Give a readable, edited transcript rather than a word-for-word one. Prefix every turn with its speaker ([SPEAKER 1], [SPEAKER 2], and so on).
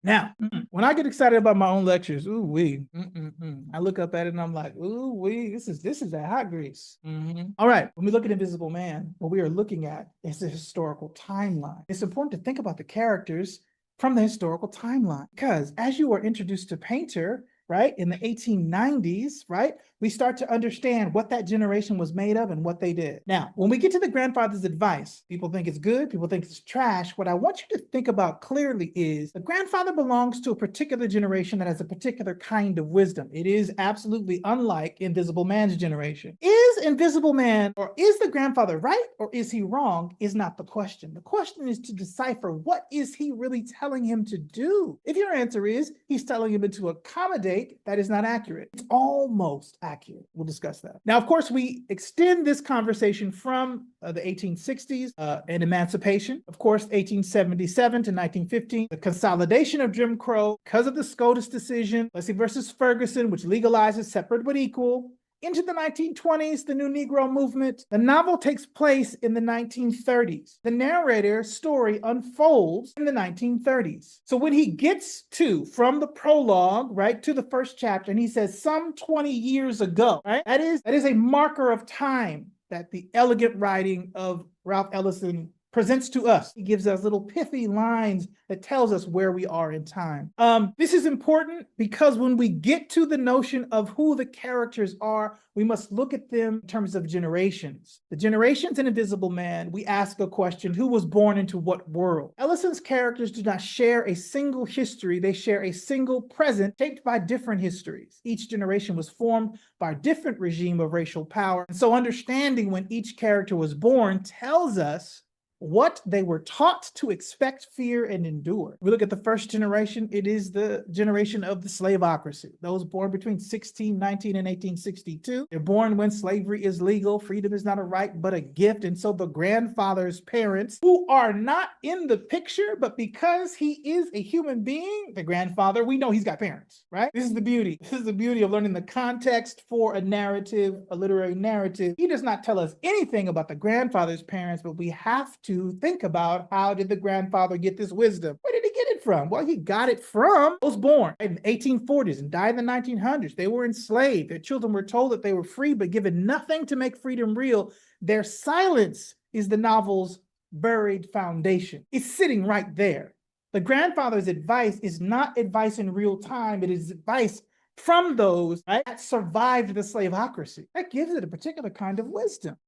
[SPEAKER 1] Now, when I get excited about my own lectures, I look up at it and I'm like, this is that hot grease. All right, when we look at Invisible Man, what we are looking at is the historical timeline. It's important to think about the characters from the historical timeline because as you are introduced to Painter, right, in the 1890s, right, we start to understand what that generation was made of and what they did. Now, when we get to the grandfather's advice, people think it's good, people think it's trash. What I want you to think about clearly is the grandfather belongs to a particular generation that has a particular kind of wisdom. It is absolutely unlike Invisible Man's generation. Is Invisible Man or is the grandfather right or is he wrong is not the question. The question is to decipher what is he really telling him to do. If your answer is he's telling him to accommodate, that is not accurate. It's almost accurate. We'll discuss that. Now, of course, we extend this conversation from the 1860s and emancipation. Of course, 1877 to 1915, the consolidation of Jim Crow because of the SCOTUS decision, Plessy versus Ferguson, which legalizes separate but equal. Into the 1920s, the new Negro movement. The novel takes place in the 1930s. The narrator's story unfolds in the 1930s. So when he gets from the prologue, right, to the first chapter, and he says some 20 years ago, right, that is a marker of time that the elegant writing of Ralph Ellison presents to us. He gives us little pithy lines that tells us where we are in time. This is important because when we get to the notion of who the characters are, we must look at them in terms of generations. The generations in Invisible Man, we ask a question, who was born into what world? Ellison's characters do not share a single history. They share a single present shaped by different histories. Each generation was formed by a different regime of racial power. And so understanding when each character was born tells us what they were taught to expect, fear, and endure. We look at the first generation, it is the generation of the slavocracy. Those born between 1619 and 1862. They're born when slavery is legal, freedom is not a right, but a gift. And so the grandfather's parents, who are not in the picture, but because he is a human being, the grandfather, we know he's got parents, right? This is the beauty. This is the beauty of learning the context for a narrative, a literary narrative. He does not tell us anything about the grandfather's parents, but we have to think about how did the grandfather get this wisdom? Where did he get it from? Well, he got it from those born in the 1840s and died in the 1900s. They were enslaved. Their children were told that they were free, but given nothing to make freedom real. Their silence is the novel's buried foundation. It's sitting right there. The grandfather's advice is not advice in real time. It is advice from those, right, that survived the slavocracy. That gives it a particular kind of wisdom.